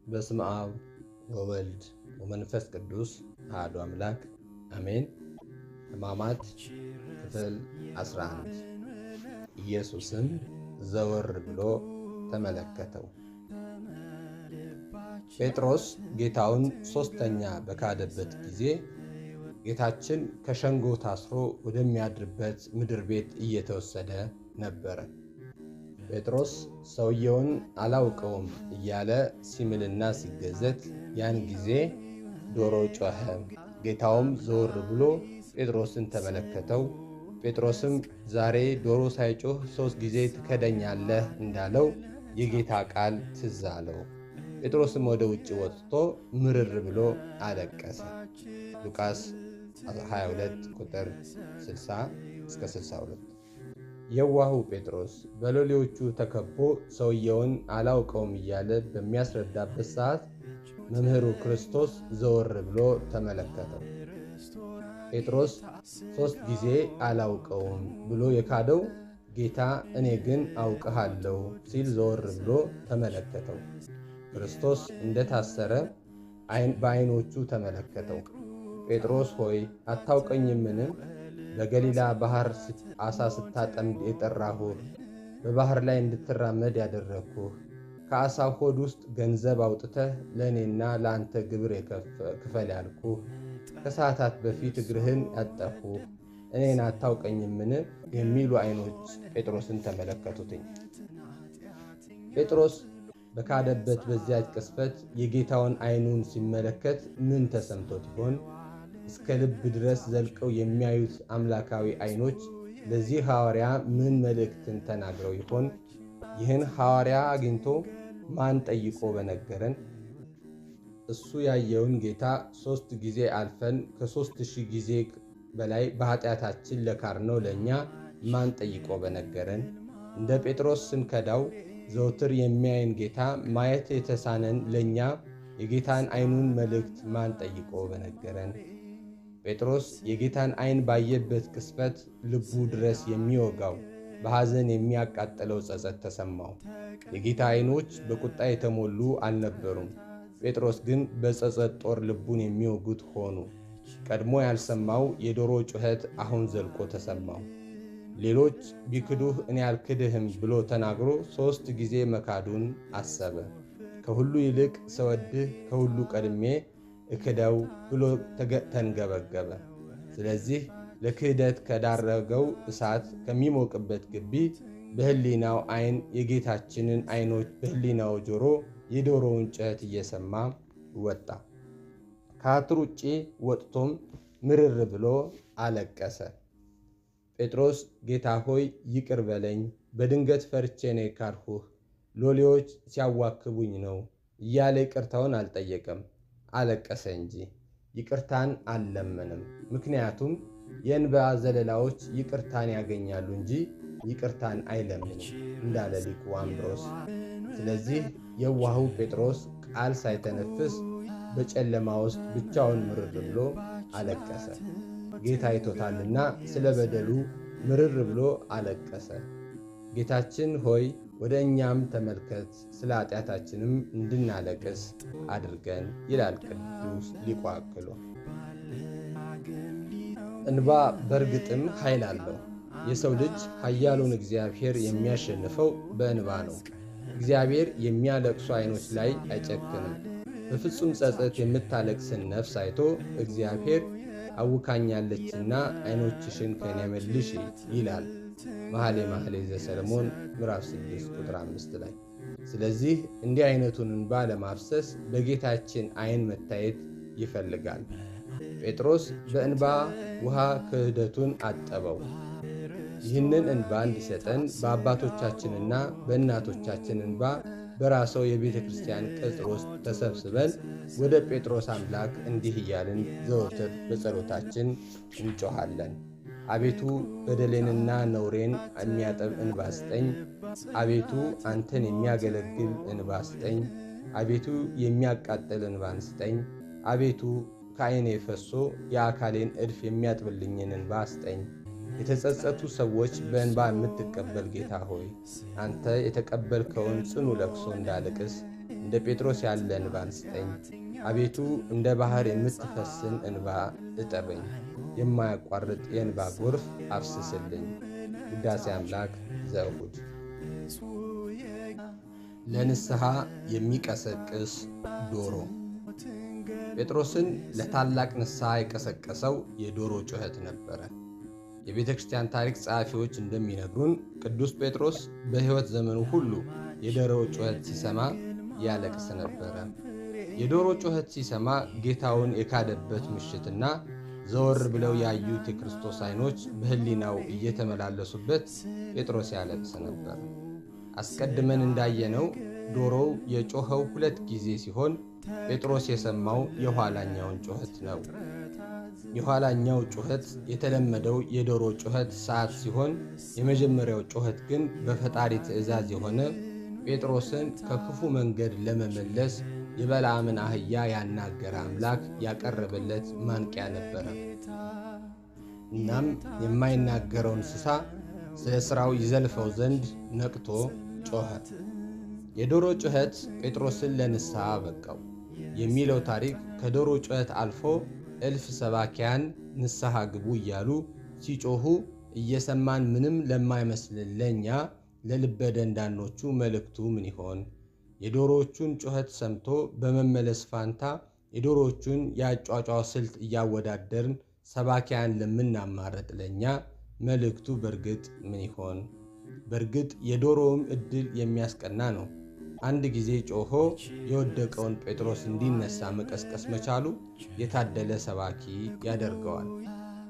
በስመ አብ ወወልድ ወመንፈስ ቅዱስ አሐዱ አምላክ አሜን። ሕማማት ክፍል 11 ኢየሱስም ዘወር ብሎ ተመለከተው። ጴጥሮስ ጌታውን ሦስተኛ በካደበት ጊዜ ጌታችን ከሸንጎ ታስሮ ወደሚያድርበት ምድር ቤት እየተወሰደ ነበረ። ጴጥሮስ ሰውየውን አላውቀውም እያለ ሲምልና ሲገዘት ያን ጊዜ ዶሮ ጮኸ። ጌታውም ዘወር ብሎ ጴጥሮስን ተመለከተው። ጴጥሮስም ዛሬ ዶሮ ሳይጮህ 3 ጊዜ ትከደኛለህ እንዳለው የጌታ ቃል ትዝ አለው። ጴጥሮስም ወደ ውጭ ወጥቶ ምርር ብሎ አለቀሰ። ሉቃስ 22 ቁጥር 60-62። የዋሁ ጴጥሮስ በሎሌዎቹ ተከቦ ሰውየውን አላውቀውም እያለ በሚያስረዳበት ሰዓት መምህሩ ክርስቶስ ዘወር ብሎ ተመለከተው። ጴጥሮስ 3 ጊዜ አላውቀውም ብሎ የካደው ጌታ እኔ ግን አውቅሃለሁ ሲል ዘወር ብሎ ተመለከተው። ክርስቶስ እንደታሰረ በዓይኖቹ ተመለከተው። ጴጥሮስ ሆይ አታውቀኝምን? በገሊላ ባሕር ዓሣ ስታጠምድ የጠራሁህ፣ በባሕር ላይ እንድትራመድ ያደረግሁህ፣ ከዓሣው ሆድ ውስጥ ገንዘብ አውጥተህ ለእኔና ለአንተ ግብር ክፈል ያልኩህ፣ ከሰዓታት በፊት እግርህን ያጠብሁህ እኔን አታውቀኝምን? የሚሉ ዓይኖች ጴጥሮስን ተመለከቱትኝ። ጴጥሮስ በካደበት በዚያች ቅስፈት የጌታውን ዓይኑን ሲመለከት ምን ተሰምቶት ይሆን? እስከ ልብ ድረስ ዘልቀው የሚያዩት አምላካዊ ዓይኖች ለዚህ ሐዋርያ ምን መልእክትን ተናግረው ይሆን? ይህን ሐዋርያ አግኝቶ ማን ጠይቆ በነገረን? እሱ ያየውን ጌታ 3 ጊዜ አልፈን ከ3000 ጊዜ በላይ በኃጢአታችን ለካርነው ለእኛ ማን ጠይቆ በነገረን? እንደ ጴጥሮስ ስንከዳው ዘውትር የሚያይን ጌታ ማየት የተሳነን ለእኛ የጌታን ዓይኑን መልእክት ማን ጠይቆ በነገረን? ጴጥሮስ የጌታን ዓይን ባየበት ቅስፈት ልቡ ድረስ የሚወጋው በሐዘን የሚያቃጥለው ጸጸት ተሰማው። የጌታ ዓይኖች በቁጣ የተሞሉ አልነበሩም። ጴጥሮስ ግን በጸጸት ጦር ልቡን የሚወጉት ሆኑ። ቀድሞ ያልሰማው የዶሮ ጩኸት አሁን ዘልቆ ተሰማው። ሌሎች ቢክዱህ እኔ አልክድህም ብሎ ተናግሮ 3 ጊዜ መካዱን አሰበ። ከሁሉ ይልቅ ስወድህ ከሁሉ ቀድሜ እክደው ብሎ ተንገበገበ። ስለዚህ ለክህደት ከዳረገው እሳት ከሚሞቅበት ግቢ በሕሊናው ዓይን የጌታችንን ዓይኖች በሕሊናው ጆሮ የዶሮውን ጩኸት እየሰማ ወጣ። ከአጥር ውጭ ወጥቶም ምርር ብሎ አለቀሰ። ጴጥሮስ ጌታ ሆይ ይቅር በለኝ፣ በድንገት ፈርቼ ነው የካድሁህ፣ ሎሌዎች ሲያዋክቡኝ ነው እያለ ይቅርታውን አልጠየቀም። አለቀሰ እንጂ ይቅርታን አልለመንም። ምክንያቱም የእንባ ዘለላዎች ይቅርታን ያገኛሉ እንጂ ይቅርታን አይለምንም እንዳለ ሊቁ አምብሮስ። ስለዚህ የዋሁ ጴጥሮስ ቃል ሳይተነፍስ በጨለማ ውስጥ ብቻውን ምርር ብሎ አለቀሰ። ጌታ አይቶታልና ስለ በደሉ ምርር ብሎ አለቀሰ። ጌታችን ሆይ ወደ እኛም ተመልከት፣ ስለ ኃጢአታችንም እንድናለቅስ አድርገን ይላል ቅዱስ ሊቁ አክሎ። እንባ በእርግጥም ኃይል አለው። የሰው ልጅ ኃያሉን እግዚአብሔር የሚያሸንፈው በእንባ ነው። እግዚአብሔር የሚያለቅሱ ዓይኖች ላይ አይጨክንም። በፍጹም ጸጸት የምታለቅስን ነፍስ አይቶ እግዚአብሔር አውካኛለችና ዓይኖችሽን ከእኔ መልሺ ይላል መኃልየ ዘሰሎሞን ምዕራፍ 6 ቁጥር 5 ላይ። ስለዚህ እንዲህ አይነቱን እንባ ለማፍሰስ በጌታችን ዓይን መታየት ይፈልጋል። ጴጥሮስ በእንባ ውሃ ክህደቱን አጠበው። ይህንን እንባ እንዲሰጠን በአባቶቻችንና በእናቶቻችን እንባ በራሰው የቤተ ክርስቲያን ቅጽር ውስጥ ተሰብስበን ወደ ጴጥሮስ አምላክ እንዲህ እያልን ዘወትር በጸሎታችን እንጮኻለን። አቤቱ በደሌንና ነውሬን የሚያጠብ እንባ ስጠኝ። አቤቱ አንተን የሚያገለግል እንባ ስጠኝ። አቤቱ የሚያቃጥል እንባን ስጠኝ። አቤቱ ከዓይኔ ፈሶ የአካሌን እድፍ የሚያጥብልኝን እንባ ስጠኝ። የተጸጸቱ ሰዎች በእንባ የምትቀበል ጌታ ሆይ አንተ የተቀበልከውን ጽኑ ለቅሶ እንዳልቅስ እንደ ጴጥሮስ ያለ እንባን ስጠኝ። አቤቱ እንደ ባሕር የምትፈስን እንባ እጠበኝ፣ የማያቋርጥ የእንባ ጎርፍ አፍስስልኝ። ውዳሴ አምላክ ዘእሁድ። ለንስሐ የሚቀሰቅስ ዶሮ። ጴጥሮስን ለታላቅ ንስሐ የቀሰቀሰው የዶሮ ጩኸት ነበረ። የቤተ ክርስቲያን ታሪክ ጸሐፊዎች እንደሚነግሩን ቅዱስ ጴጥሮስ በሕይወት ዘመኑ ሁሉ የዶሮ ጩኸት ሲሰማ ያለቅስ ነበረ። የዶሮ ጩኸት ሲሰማ ጌታውን የካደበት ምሽትና ዘወር ብለው ያዩት የክርስቶስ ዓይኖች በሕሊናው እየተመላለሱበት ጴጥሮስ ያለቅስ ነበር። አስቀድመን እንዳየነው ዶሮው የጮኸው 2 ጊዜ ሲሆን ጴጥሮስ የሰማው የኋላኛውን ጩኸት ነው። የኋላኛው ጩኸት የተለመደው የዶሮ ጩኸት ሰዓት ሲሆን የመጀመሪያው ጩኸት ግን በፈጣሪ ትእዛዝ የሆነ ጴጥሮስን ከክፉ መንገድ ለመመለስ የበለዓምን አህያ ያናገረ አምላክ ያቀረበለት ማንቂያ ነበረ። እናም የማይናገረው እንስሳ ስለ ሥራው ይዘልፈው ዘንድ ነቅቶ ጮኸ። የዶሮ ጩኸት ጴጥሮስን ለንስሐ በቃው የሚለው ታሪክ ከዶሮ ጩኸት አልፎ እልፍ ሰባኪያን ንስሐ ግቡ እያሉ ሲጮኹ እየሰማን ምንም ለማይመስልን ለእኛ ለልበ ደንዳኖቹ መልእክቱ ምን ይሆን? የዶሮዎቹን ጩኸት ሰምቶ በመመለስ ፋንታ የዶሮዎቹን የአጯጯው ስልት እያወዳደርን ሰባኪያን ለምናማረጥ ለእኛ መልእክቱ በርግጥ ምን ይሆን? በርግጥ የዶሮውም ዕድል የሚያስቀና ነው። አንድ ጊዜ ጮሆ የወደቀውን ጴጥሮስ እንዲነሳ መቀስቀስ መቻሉ የታደለ ሰባኪ ያደርገዋል።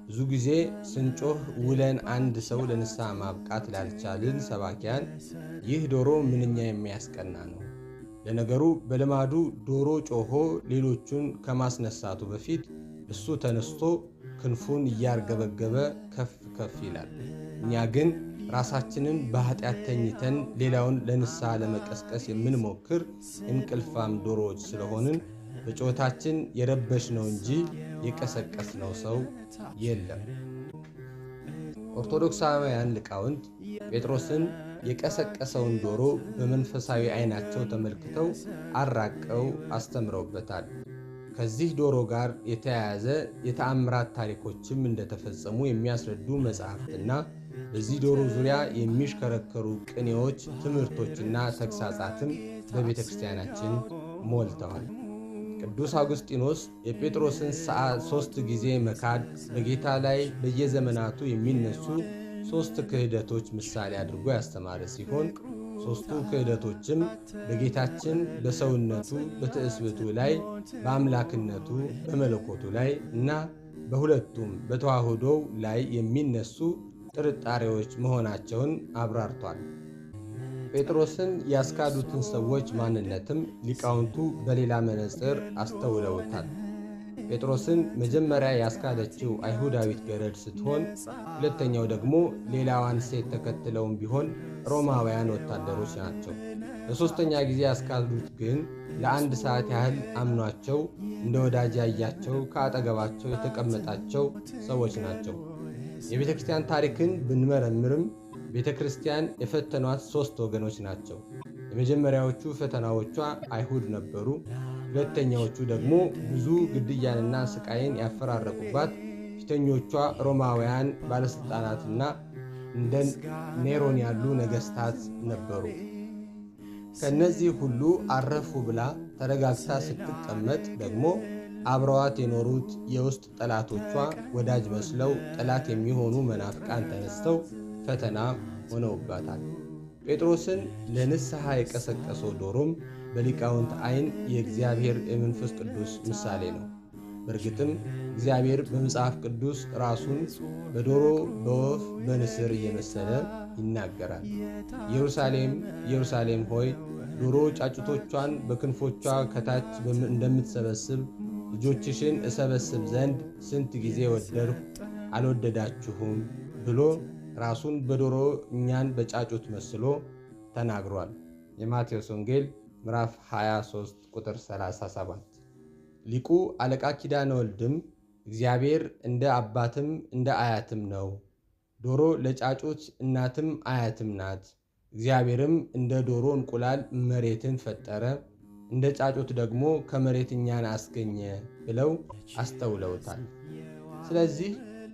ብዙ ጊዜ ስንጮህ ውለን አንድ ሰው ለንስሐ ማብቃት ላልቻልን ሰባኪያን ይህ ዶሮ ምንኛ የሚያስቀና ነው። ለነገሩ በልማዱ ዶሮ ጮሆ ሌሎቹን ከማስነሳቱ በፊት እሱ ተነስቶ ክንፉን እያርገበገበ ከፍ ከፍ ይላል። እኛ ግን ራሳችንን በኃጢአት ተኝተን ሌላውን ለንስሐ ለመቀስቀስ የምንሞክር እንቅልፋም ዶሮዎች ስለሆንን በጩኸታችን የረበሽነው እንጂ የቀሰቀስነው ሰው የለም። ኦርቶዶክሳውያን ሊቃውንት ጴጥሮስን የቀሰቀሰውን ዶሮ በመንፈሳዊ ዓይናቸው ተመልክተው አራቀው አስተምረውበታል። ከዚህ ዶሮ ጋር የተያያዘ የተአምራት ታሪኮችም እንደተፈጸሙ የሚያስረዱ መጻሕፍትና በዚህ ዶሮ ዙሪያ የሚሽከረከሩ ቅኔዎች፣ ትምህርቶችና ተግሳጻትም በቤተ ክርስቲያናችን ሞልተዋል። ቅዱስ አውግስጢኖስ የጴጥሮስን 3 ጊዜ መካድ በጌታ ላይ በየዘመናቱ የሚነሱ 3 ክህደቶች ምሳሌ አድርጎ ያስተማረ ሲሆን 3ቱ ክህደቶችም በጌታችን በሰውነቱ በትእስብቱ ላይ በአምላክነቱ በመለኮቱ ላይ እና በሁለቱም በተዋህዶው ላይ የሚነሱ ጥርጣሬዎች መሆናቸውን አብራርቷል። ጴጥሮስን ያስካዱትን ሰዎች ማንነትም ሊቃውንቱ በሌላ መነጽር አስተውለውታል። ጴጥሮስን መጀመሪያ ያስካደችው አይሁዳዊት ገረድ ስትሆን ሁለተኛው ደግሞ ሌላዋን ሴት ተከትለውም ቢሆን ሮማውያን ወታደሮች ናቸው። ለሦስተኛ ጊዜ ያስካዱት ግን ለ1 ሰዓት ያህል አምኗቸው እንደ ወዳጅ ያያቸው ከአጠገባቸው የተቀመጣቸው ሰዎች ናቸው። የቤተ ክርስቲያን ታሪክን ብንመረምርም ቤተ ክርስቲያን የፈተኗት 3 ወገኖች ናቸው። የመጀመሪያዎቹ ፈተናዎቿ አይሁድ ነበሩ። ሁለተኛዎቹ ደግሞ ብዙ ግድያንና ስቃይን ያፈራረቁባት ፊተኞቿ ሮማውያን ባለሥልጣናትና እንደ ኔሮን ያሉ ነገሥታት ነበሩ። ከእነዚህ ሁሉ አረፉ ብላ ተረጋግታ ስትቀመጥ ደግሞ አብረዋት የኖሩት የውስጥ ጠላቶቿ ወዳጅ መስለው ጠላት የሚሆኑ መናፍቃን ተነስተው ፈተና ሆነውባታል። ጴጥሮስን ለንስሐ የቀሰቀሰው ዶሮም በሊቃውንት ዓይን የእግዚአብሔር የመንፈስ ቅዱስ ምሳሌ ነው። በእርግጥም እግዚአብሔር በመጽሐፍ ቅዱስ ራሱን በዶሮ፣ በወፍ፣ በንስር እየመሰለ ይናገራል። ኢየሩሳሌም ኢየሩሳሌም ሆይ ዶሮ ጫጩቶቿን በክንፎቿ ከታች እንደምትሰበስብ ልጆችሽን እሰበስብ ዘንድ ስንት ጊዜ ወደድሁ አልወደዳችሁም ብሎ ራሱን በዶሮ እኛን በጫጩት መስሎ ተናግሯል። የማቴዎስ ወንጌል ምዕራፍ 23 ቁጥር 37። ሊቁ አለቃ ኪዳነ ወልድም እግዚአብሔር እንደ አባትም እንደ አያትም ነው፣ ዶሮ ለጫጩት እናትም አያትም ናት። እግዚአብሔርም እንደ ዶሮ እንቁላል መሬትን ፈጠረ፣ እንደ ጫጩት ደግሞ ከመሬት እኛን አስገኘ ብለው አስተውለውታል። ስለዚህ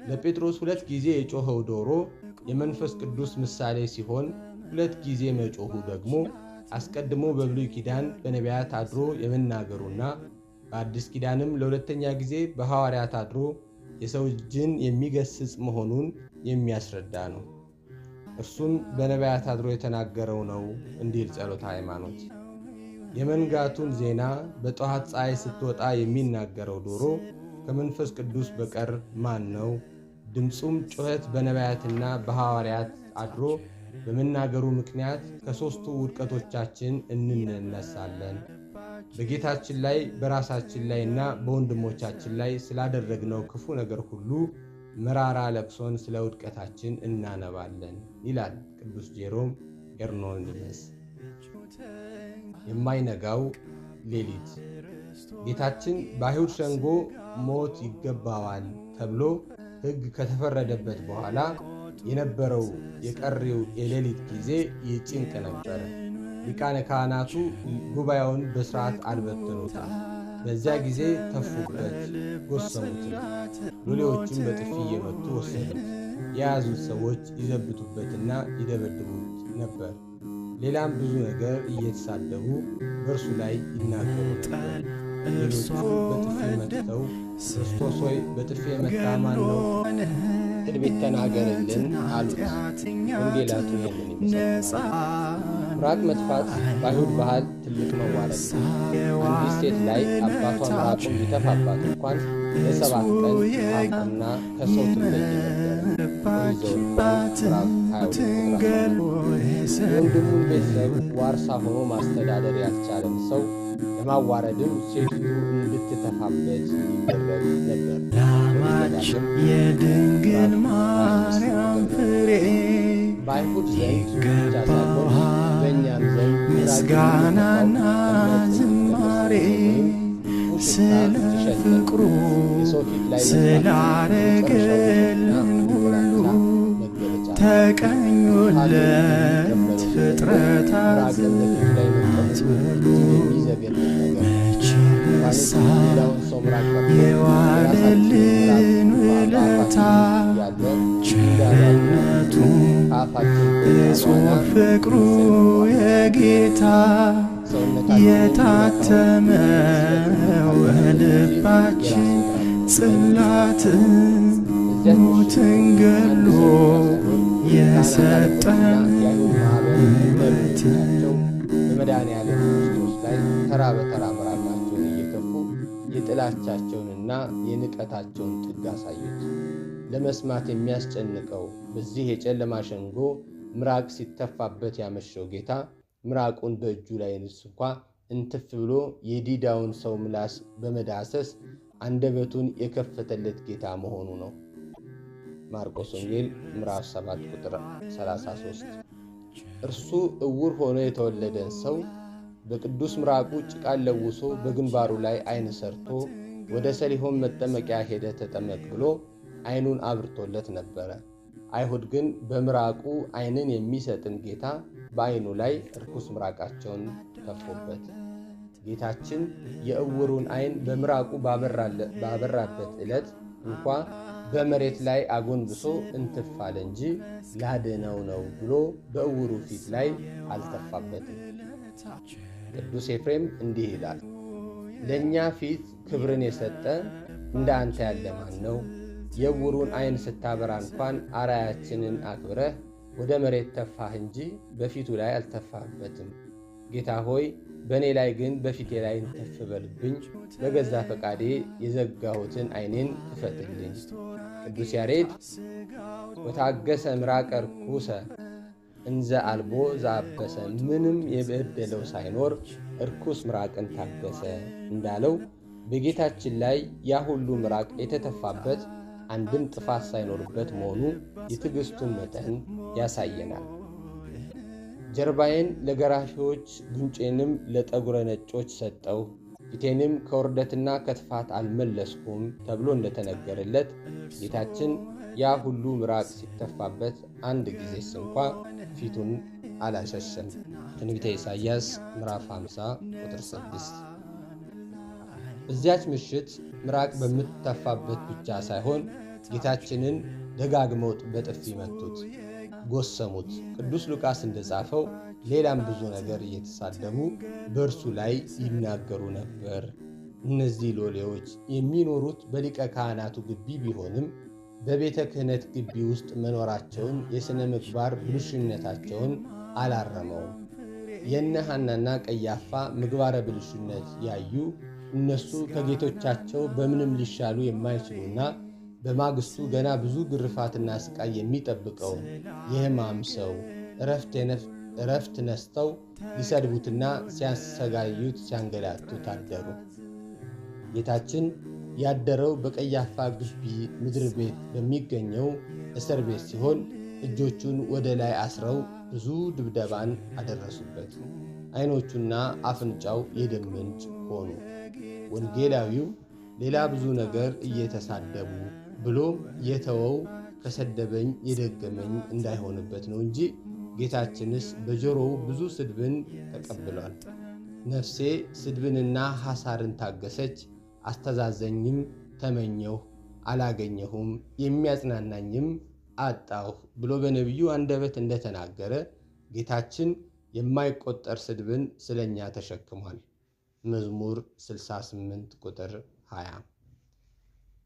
ለጴጥሮስ 2 ጊዜ የጮኸው ዶሮ የመንፈስ ቅዱስ ምሳሌ ሲሆን 2 ጊዜ መጮኹ ደግሞ አስቀድሞ በብሉይ ኪዳን በነቢያት አድሮ የመናገሩና በአዲስ ኪዳንም ለሁለተኛ ጊዜ በሐዋርያት አድሮ የሰው እጅን የሚገስጽ መሆኑን የሚያስረዳ ነው። እርሱም በነቢያት አድሮ የተናገረው ነው እንዲል ጸሎተ ሃይማኖት። የመንጋቱን ዜና በጠዋት ፀሐይ ስትወጣ የሚናገረው ዶሮ ከመንፈስ ቅዱስ በቀር ማን ነው? ድምፁም ጩኸት በነቢያትና በሐዋርያት አድሮ በመናገሩ ምክንያት ከሦስቱ ውድቀቶቻችን እንነሳለን። በጌታችን ላይ በራሳችን ላይና በወንድሞቻችን ላይ ስላደረግነው ክፉ ነገር ሁሉ መራራ ለቅሶን ስለ ውድቀታችን እናነባለን ይላል ቅዱስ ጄሮም ኤርኖንድስ። የማይነጋው ሌሊት ጌታችን በአይሁድ ሸንጎ ሞት ይገባዋል ተብሎ ሕግ ከተፈረደበት በኋላ የነበረው የቀሪው የሌሊት ጊዜ ይጭንቅ ነበረ። ሊቃነ ካህናቱ ጉባኤውን በሥርዓት አልበተኑትም። በዚያ ጊዜ ተፉበት፣ ጎሰሙትም። ሎሌዎቹም በጥፊ እየመቱ ወሰዱት። የያዙት ሰዎች ይዘብቱበትና ይደበድቡት ነበር። ሌላም ብዙ ነገር እየተሳደቡ በእርሱ ላይ ይናገሩ ነበር። ሌሎቹም በጥፊ መትተው ክርስቶስ ሆይ በጥፊ የመታ ማን ነው? ትንቢት ተናገርልን አሉት። ወንጌላቱ ይህንን ይመስላል። ምራቅ መጥፋት በአይሁድ ባህል ትልቅ መዋረድ ነው። አንዲት ሴት ላይ አባቷ ምራቁን ቢተፋባት እንኳን ለ7 ቀን ታፍና ከሰው ትለይ ነበር። የወንድሙን ቤተሰብ ዋርሳ ሆኖ ማስተዳደር ያልቻለን ሰው ለማዋረድም ሴቲቱ እንድትተፋበት ይደረግ ነበር። የድንግል ማርያም ፍሬ በአይሁድ ዘንድ ብቻ ሳይሆን በእኛም ዘንድ ምስጋናና ዝማሬ ስለ ፍቅሩ ስላረገልን ሁሉ ተቀኙለት ፍጥረታት በሉ። መች ረሳን የዋለልን ውለታ ቸርነቱ እጹብ ፍቅሩ የጌታ የታተመው ልባችን ጽላት ሞትን ገሎ የሰጠን ሕይወት በመድኃኔዓለም ክርስቶስ ላይ ተራ በተራ ምራቃቸውን እየከፉ የጥላቻቸውንና የንቀታቸውን ጥግ አሳዩት። ለመስማት የሚያስጨንቀው በዚህ የጨለማ ሸንጎ ምራቅ ሲተፋበት ያመሸው ጌታ ምራቁን በእጁ ላይ እንኳ እንትፍ ብሎ የዲዳውን ሰው ምላስ በመዳሰስ አንደበቱን የከፈተለት ጌታ መሆኑ ነው። ማርቆስ ወንጌል ምዕራፍ 7 ቁጥር 33። እርሱ ዕውር ሆኖ የተወለደን ሰው በቅዱስ ምራቁ ጭቃን ለውሶ በግንባሩ ላይ ዓይን ሰርቶ ወደ ሰሊሆም መጠመቂያ ሄደ ተጠመቅ ብሎ ዓይኑን አብርቶለት ነበረ። አይሁድ ግን በምራቁ ዓይንን የሚሰጥን ጌታ በዓይኑ ላይ ርኩስ ምራቃቸውን ተፉበት። ጌታችን የዕውሩን ዓይን በምራቁ ባበራበት ዕለት እንኳ በመሬት ላይ አጎንብሶ እንትፍ አለ እንጂ ላድነው ነው ብሎ በዕውሩ ፊት ላይ አልተፋበትም። ቅዱስ ኤፍሬም እንዲህ ይላል፣ ለእኛ ፊት ክብርን የሰጠ እንደ አንተ ያለ ማን ነው? የዕውሩን ዓይን ስታበራ እንኳን አርአያችንን አክብረህ ወደ መሬት ተፋህ እንጂ በፊቱ ላይ አልተፋህበትም። ጌታ ሆይ በእኔ ላይ ግን በፊቴ ላይ እንትፍ በልብኝ፣ በገዛ ፈቃዴ የዘጋሁትን ዓይኔን ክፈትልኝ። ቅዱስ ያሬድ ወታገሰ ምራቀ ርኩሰ እንዘ አልቦ ዘአበሰ፣ ምንም የበደለው ሳይኖር እርኩስ ምራቅን ታገሰ እንዳለው በጌታችን ላይ ያ ሁሉ ምራቅ የተተፋበት አንድም ጥፋት ሳይኖርበት መሆኑ የትዕግሥቱን መጠን ያሳየናል። ጀርባዬን ለገራፊዎች ጉንጬንም ለጠጉረ ነጮች ሰጠው፣ ፊቴንም ከውርደትና ከጥፋት አልመለስኩም ተብሎ እንደተነገረለት ጌታችን ያ ሁሉ ምራቅ ሲተፋበት አንድ ጊዜስ እንኳ ፊቱን አላሸሸም። ትንቢተ ኢሳይያስ ምዕራፍ 50 ቁጥር 6። በዚያች ምሽት ምራቅ በምትተፋበት ብቻ ሳይሆን ጌታችንን ደጋግመው በጥፊ መቱት፣ ጎሰሙት። ቅዱስ ሉቃስ እንደጻፈው ሌላም ብዙ ነገር እየተሳደቡ በእርሱ ላይ ይናገሩ ነበር። እነዚህ ሎሌዎች የሚኖሩት በሊቀ ካህናቱ ግቢ ቢሆንም በቤተ ክህነት ግቢ ውስጥ መኖራቸውን የሥነ ምግባር ብልሹነታቸውን አላረመውም። የነ ሐናና ቀያፋ ምግባረ ብልሹነት ያዩ እነሱ ከጌቶቻቸው በምንም ሊሻሉ የማይችሉና በማግስቱ ገና ብዙ ግርፋትና ስቃይ የሚጠብቀውን የሕማም ሰው እረፍት ነስተው ሊሰድቡትና ሲያሰጋዩት ሲያንገላቱት አደሩ። ጌታችን ያደረው በቀያፋ ግቢ ምድር ቤት በሚገኘው እስር ቤት ሲሆን እጆቹን ወደ ላይ አስረው ብዙ ድብደባን አደረሱበት። ዓይኖቹና አፍንጫው የደም ምንጭ ሆኑ። ወንጌላዊው ሌላ ብዙ ነገር እየተሳደቡ ብሎ የተወው ከሰደበኝ የደገመኝ እንዳይሆንበት ነው እንጂ ጌታችንስ በጆሮው ብዙ ስድብን ተቀብሏል። ነፍሴ ስድብንና ሐሳርን ታገሰች፣ አስተዛዘኝም፣ ተመኘሁ አላገኘሁም፣ የሚያጽናናኝም አጣሁ ብሎ በነቢዩ አንደበት እንደተናገረ ጌታችን የማይቆጠር ስድብን ስለኛ ተሸክሟል። መዝሙር 68 ቁጥር 20።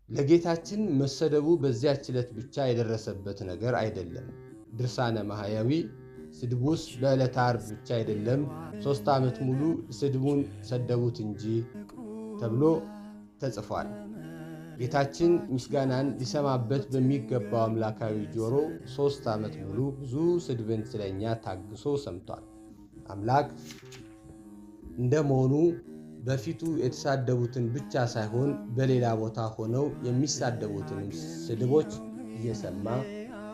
ለጌታችን መሰደቡ በዚያች ዕለት ብቻ የደረሰበት ነገር አይደለም። ድርሳነ ማህያዊ ስድቡስ በዕለተ ዓርብ ብቻ አይደለም 3 ዓመት ሙሉ ስድቡን ሰደቡት እንጂ ተብሎ ተጽፏል። ጌታችን ምስጋናን ሊሰማበት በሚገባው አምላካዊ ጆሮ 3 ዓመት ሙሉ ብዙ ስድብን ስለኛ ታግሶ ሰምቷል። አምላክ እንደመሆኑ በፊቱ የተሳደቡትን ብቻ ሳይሆን በሌላ ቦታ ሆነው የሚሳደቡትንም ስድቦች እየሰማ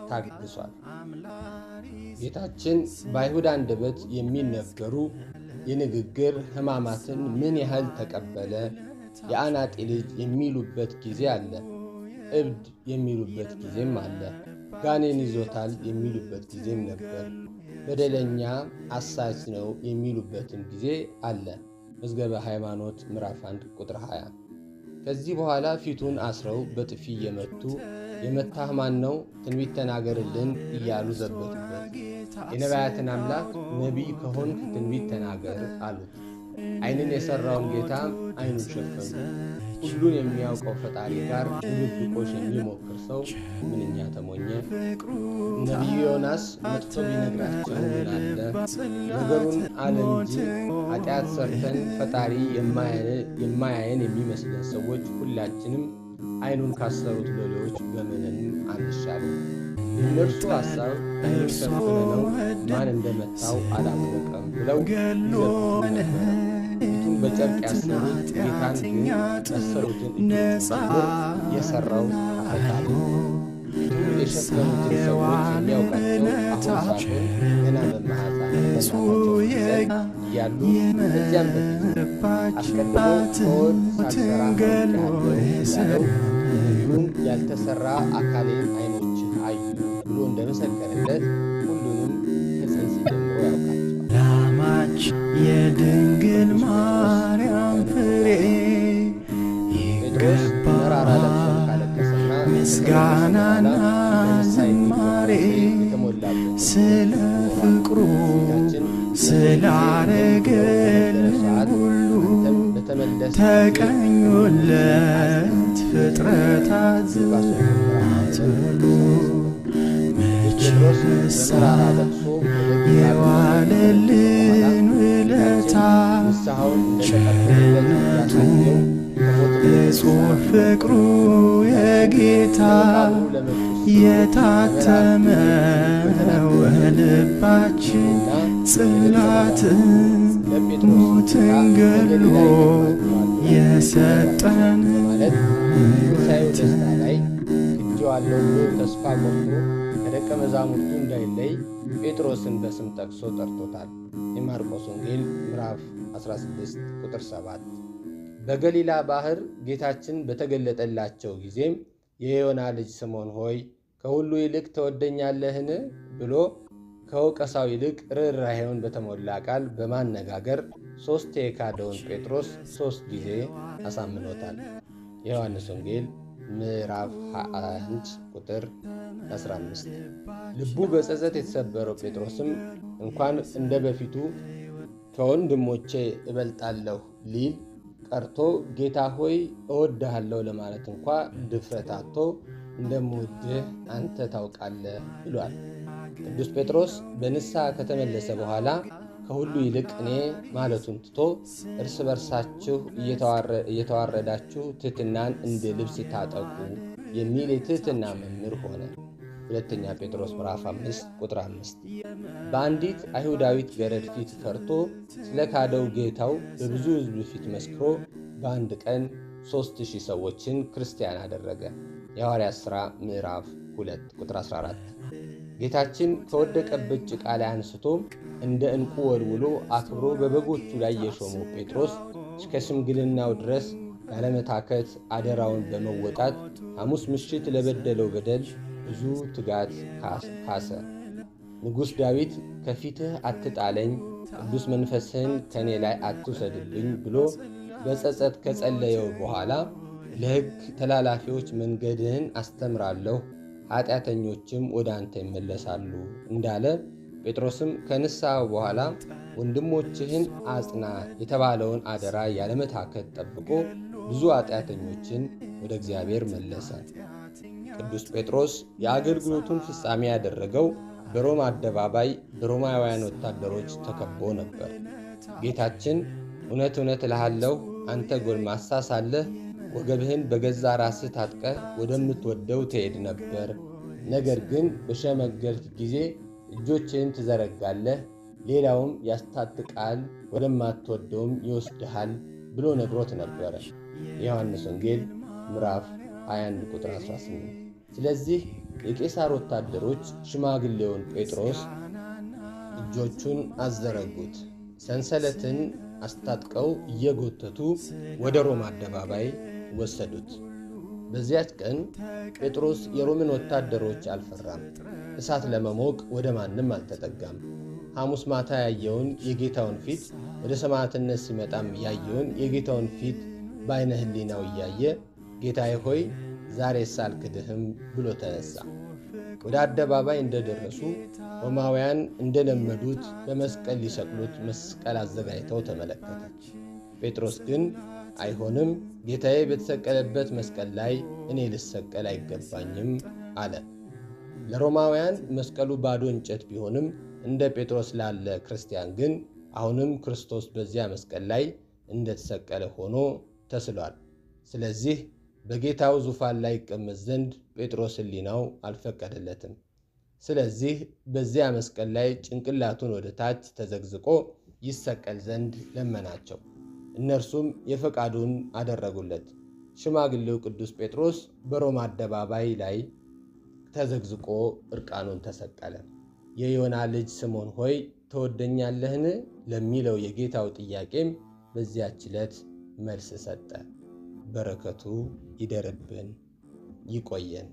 ታግሷል። ጌታችን በአይሁድ አንደበት የሚነገሩ የንግግር ሕማማትን ምን ያህል ተቀበለ? የአናጢ ልጅ የሚሉበት ጊዜ አለ። እብድ የሚሉበት ጊዜም አለ። ጋኔን ይዞታል የሚሉበት ጊዜም ነበር። በደለኛ አሳች ነው የሚሉበትም ጊዜ አለ። መዝገበ ሃይማኖት ምዕራፍ 1 ቁጥር 20። ከዚህ በኋላ ፊቱን አስረው በጥፊ እየመቱ የመታህ ማን ነው? ትንቢት ተናገርልን እያሉ ዘበቱበት። የነቢያትን አምላክ ነቢይ ከሆንክ ትንቢት ተናገር አሉት። ዓይንን የሠራውን ጌታ ዓይኑን ሸፈኑ። ሁሉን የሚያውቀው ፈጣሪ ጋር ድብብቆሽ የሚሞክር ሰው ምንኛ ተሞኘ! ነቢዩ ዮናስ መጥቶ ቢነግራቸው ምን አለ? ነገሩን አለ እንጂ ኃጢአት ሰርተን ፈጣሪ የማያየን የሚመስለን ሰዎች ሁላችንም ዓይኑን ካሰሩት ሎሌዎች በምንም አንሻልም። የእነርሱ ሐሳብ ዓይኑን ሸፍነው ማን እንደመታው አላወቀም ብለው ይዘብቱ ነበር። ፊቱን በጨርቅ ያሰሩት ጌታን ግን ያሰሩትን እጆቹን የሠራው ፈጣሪ ፊቱን የሸፈኑትን ሰዎች የሚያውቃቸው አሁን ሳይሆን ገና በማኅፀናቸው እያሉ ከዚያም በፊት አስቀድሞ ከወድ ሳልሠራ ያለው ሁሉም ያልተሠራ አካሌን ዓይኖችህ አዩ ብሎ እንደመሰከረለት ሁሉንም ከጽንስ ጀምሮ ያውቃቸዋል። ላማች የድንግል ማርያም ፍሬ ይገባል ምስጋናና ዝማሬ ስለ ፍቅሩ ስላረገልን ሁሉ ተቀኙለት ፍጥረታት ሁሉ። መች ረሳን የዋለልን ውለታ ቸርነቱ ንጹሕ ፍቅሩ የጌታ የታተመው ልባችን ጽላት ሞትን ገሎ የሰጠን ደስታ ላይ ክጄዋለሁ ብሎ ተስፋ ቆርጦ ከደቀ መዛሙርቱ እንዳይለይ ጴጥሮስን በስም ጠቅሶ ጠርቶታል። የማርቆስ ወንጌል ምዕራፍ 16 ቁጥር 7። በገሊላ ባህር ጌታችን በተገለጠላቸው ጊዜም የዮና ልጅ ስምዖን ሆይ ከሁሉ ይልቅ ትወደኛለህን ብሎ ከወቀሳው ይልቅ ርኅራኄውን በተሞላ ቃል በማነጋገር 3 የካደውን ጴጥሮስ 3 ጊዜ አሳምኖታል። የዮሐንስ ወንጌል ምዕራፍ 21 ቁጥር 15። ልቡ በጸጸት የተሰበረው ጴጥሮስም እንኳን እንደ በፊቱ ከወንድሞቼ እበልጣለሁ ሊል ቀርቶ ጌታ ሆይ እወድሃለሁ ለማለት እንኳ ድፍረት አጥቶ እንደምወድህ አንተ ታውቃለህ ብሏል። ቅዱስ ጴጥሮስ በንስሐ ከተመለሰ በኋላ ከሁሉ ይልቅ እኔ ማለቱን ትቶ እርስ በርሳችሁ እየተዋረዳችሁ ትሕትናን እንደ ልብስ ታጠቁ የሚል የትሕትና መምህር ሆነ። ሁለተኛ ጴጥሮስ ምዕራፍ 5 ቁጥር 5። በአንዲት አይሁዳዊት ገረድ ፊት ፈርቶ ስለ ካደው ጌታው በብዙ ሕዝብ ፊት መስክሮ በአንድ ቀን 3000 ሰዎችን ክርስቲያን አደረገ። የሐዋርያት ሥራ ምዕራፍ 2 ቁጥር 14። ጌታችን ከወደቀበት ጭቃ ላይ አንስቶ እንደ ዕንቁ ወልውሎ አክብሮ በበጎቹ ላይ የሾመው ጴጥሮስ እስከ ሽምግልናው ድረስ ያለመታከት አደራውን በመወጣት ሐሙስ ምሽት ለበደለው በደል ብዙ ትጋት ካሰ። ንጉሥ ዳዊት ከፊትህ አትጣለኝ፣ ቅዱስ መንፈስህን ከእኔ ላይ አትውሰድብኝ ብሎ በጸጸት ከጸለየው በኋላ ለሕግ ተላላፊዎች መንገድህን አስተምራለሁ፣ ኃጢአተኞችም ወደ አንተ ይመለሳሉ እንዳለ ጴጥሮስም ከንስሐው በኋላ ወንድሞችህን አጽና የተባለውን አደራ ያለመታከት ጠብቆ ብዙ ኃጢአተኞችን ወደ እግዚአብሔር መለሰ። ቅዱስ ጴጥሮስ የአገልግሎቱን ፍጻሜ ያደረገው በሮማ አደባባይ በሮማውያን ወታደሮች ተከቦ ነበር። ጌታችን እውነት እውነት እልሃለሁ አንተ ጎልማሳ ሳለህ ወገብህን በገዛ ራስህ ታጥቀህ ወደምትወደው ትሄድ ነበር። ነገር ግን በሸመገልክ ጊዜ እጆችህን ትዘረጋለህ፣ ሌላውም ያስታጥቃል፣ ወደማትወደውም ይወስድሃል ብሎ ነግሮት ነበረ። የዮሐንስ ወንጌል ምዕራፍ 21 ቁጥር 18። ስለዚህ የቄሳር ወታደሮች ሽማግሌውን ጴጥሮስ እጆቹን አዘረጉት፣ ሰንሰለትን አስታጥቀው እየጎተቱ ወደ ሮማ አደባባይ ወሰዱት። በዚያች ቀን ጴጥሮስ የሮምን ወታደሮች አልፈራም። እሳት ለመሞቅ ወደ ማንም አልተጠጋም። ሐሙስ ማታ ያየውን የጌታውን ፊት ወደ ሰማዕትነት ሲመጣም ያየውን የጌታውን ፊት በዓይነ ሕሊናው እያየ ጌታዬ ሆይ ዛሬስ አልክድህም ብሎ ተነሳ። ወደ አደባባይ እንደደረሱ ሮማውያን እንደለመዱት በመስቀል ሊሰቅሉት መስቀል አዘጋጅተው ተመለከተ። ጴጥሮስ ግን አይሆንም፣ ጌታዬ በተሰቀለበት መስቀል ላይ እኔ ልሰቀል አይገባኝም አለ። ለሮማውያን መስቀሉ ባዶ እንጨት ቢሆንም እንደ ጴጥሮስ ላለ ክርስቲያን ግን አሁንም ክርስቶስ በዚያ መስቀል ላይ እንደተሰቀለ ሆኖ ተስሏል። ስለዚህ በጌታው ዙፋን ላይ ይቀመጥ ዘንድ ጴጥሮስ ሕሊናው አልፈቀደለትም። ስለዚህ በዚያ መስቀል ላይ ጭንቅላቱን ወደ ታች ተዘግዝቆ ይሰቀል ዘንድ ለመናቸው። እነርሱም የፈቃዱን አደረጉለት። ሽማግሌው ቅዱስ ጴጥሮስ በሮማ አደባባይ ላይ ተዘግዝቆ ዕርቃኑን ተሰቀለ። የዮና ልጅ ስምዖን ሆይ ትወደኛለህን ለሚለው የጌታው ጥያቄም በዚያች ዕለት መልስ ሰጠ። በረከቱ ይደርብን፣ ይቆየን።